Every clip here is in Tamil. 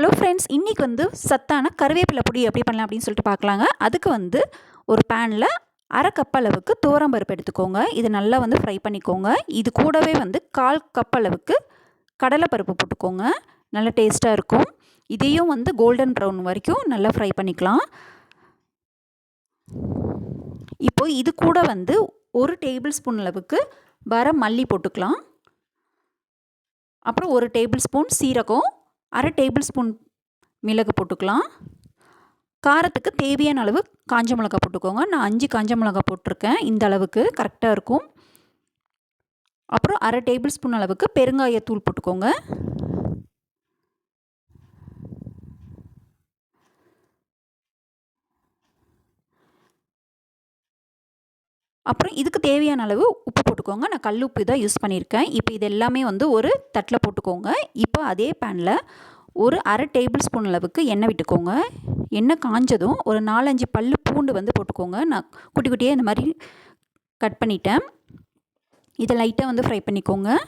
ஹலோ ஃப்ரெண்ட்ஸ், இன்றைக்கி வந்து சத்தான கருவேப்பிலை பொடி எப்படி பண்ணலாம் அப்படின்னு சொல்லிட்டு பார்க்கலாங்க. அதுக்கு வந்து ஒரு பேனில் அரை கப் அளவுக்கு துவரம்பருப்பு எடுத்துக்கோங்க. இது நல்லா வந்து ஃப்ரை பண்ணிக்கோங்க. இது கூடவே வந்து 1/4 கப் அளவுக்கு கடலைப்பருப்பு போட்டுக்கோங்க. நல்லா டேஸ்ட்டாக இருக்கும். இதையும் வந்து கோல்டன் ப்ரௌன் வரைக்கும் நல்லா ஃப்ரை பண்ணிக்கலாம். இப்போ இது கூட வந்து 1 டேபிள் ஸ்பூன் அளவுக்கு வர மல்லி போட்டுக்கலாம். அப்புறம் 1 டேபிள் ஸ்பூன் சீரகம், அரை டேபிள் ஸ்பூன் மிளகு போட்டுக்கலாம். காரத்துக்கு தேவையான அளவு காஞ்ச மிளகா போட்டுக்கோங்க. நான் 5 காஞ்ச மிளகா போட்டிருக்கேன். இந்த அளவுக்கு கரெக்டாக இருக்கும். அப்புறம் அரை டேபிள் ஸ்பூன் அளவுக்கு பெருங்காயத்தூள் போட்டுக்கோங்க. அப்புறம் இதுக்கு தேவையான அளவு உப்பு போட்டுக்கோங்க. நான் கல் உப்பு தான் யூஸ் பண்ணியிருக்கேன். இப்போ இது எல்லாமே வந்து ஒரு தட்டில் போட்டுக்கோங்க. இப்போ அதே பேனில் ஒரு அரை டேபிள் ஸ்பூன் அளவுக்கு எண்ணெய் விட்டுக்கோங்க. எண்ணெய் காஞ்சதும் ஒரு 4-5 பல்லு பூண்டு வந்து போட்டுக்கோங்க. நான் குட்டி குட்டியாக இந்த மாதிரி கட் பண்ணிட்டேன். இதை லைட்டாக வந்து ஃப்ரை பண்ணிக்கோங்க.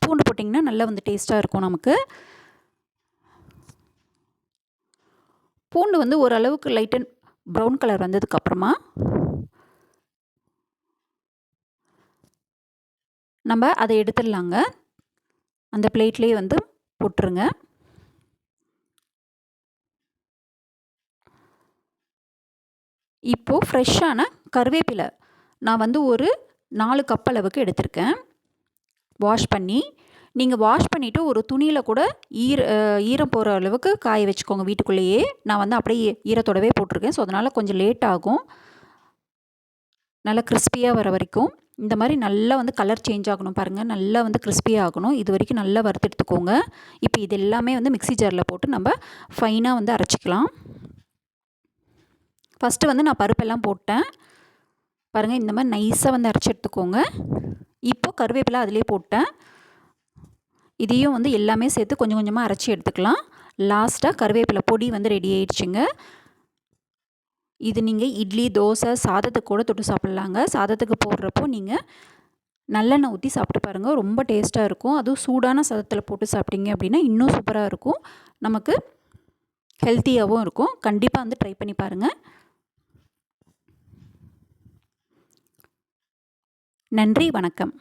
பூண்டு போட்டிங்கன்னா நல்லா வந்து டேஸ்ட்டாக இருக்கும் நமக்கு. பூண்டு வந்து ஓரளவுக்கு லைட்டாக ப்ரௌன் கலர் வந்ததுக்கப்புறமா நம்ம அதை எடுத்துடலாங்க. அந்த பிளேட்லேயே வந்து போட்டுருங்க. இப்போது ஃப்ரெஷ்ஷான கருவேப்பிலை நான் வந்து ஒரு 4 கப் அளவுக்கு எடுத்திருக்கேன். வாஷ் பண்ணி, நீங்கள் வாஷ் பண்ணிவிட்டு ஒரு துணியில் கூட ஈரம் போகிற அளவுக்கு காய வச்சுக்கோங்க வீட்டுக்குள்ளேயே. நான் வந்து அப்படியே ஈரத்தோடவே போட்டிருக்கேன். ஸோ அதனால் கொஞ்சம் லேட் ஆகும். நல்லா கிறிஸ்பியாக வர வரைக்கும் இந்த மாதிரி நல்லா வந்து கலர் சேஞ்ச் ஆகணும் பாருங்கள். நல்லா வந்து கிறிஸ்பியாக ஆகணும். இது வரைக்கும் நல்லா வறுத்து எடுத்துக்கோங்க. இப்போ இது எல்லாமே வந்து மிக்ஸி ஜாரில் போட்டு நம்ம ஃபைனாக வந்து அரைச்சிக்கலாம். ஃபஸ்ட்டு வந்து நான் பருப்பெல்லாம் போட்டேன் பாருங்கள். இந்த மாதிரி நைஸாக வந்து அரைச்சி எடுத்துக்கோங்க. இப்போது கருவேப்பிலை அதிலே போட்டேன். இதையும் வந்து எல்லாமே சேர்த்து கொஞ்சம் கொஞ்சமாக அரைச்சி எடுத்துக்கலாம். லாஸ்ட்டாக கருவேப்பிலை பொடி வந்து ரெடி ஆயிடுச்சுங்க. இது நீங்கள் இட்லி, தோசை, சாதத்துக்கு கூட தொட்டு சாப்பிட்லாங்க. சாதத்துக்கு போடுறப்போ நீங்கள் நல்லெண்ணெய் ஊற்றி சாப்பிட்டு பாருங்கள். ரொம்ப டேஸ்ட்டாக இருக்கும். அதுவும் சூடான சாதத்தில் போட்டு சாப்பிட்டீங்க அப்படின்னா இன்னும் சூப்பராக இருக்கும். நமக்கு ஹெல்த்தியாகவும் இருக்கும். கண்டிப்பாக வந்து ட்ரை பண்ணி பாருங்கள். நன்றி, வணக்கம்.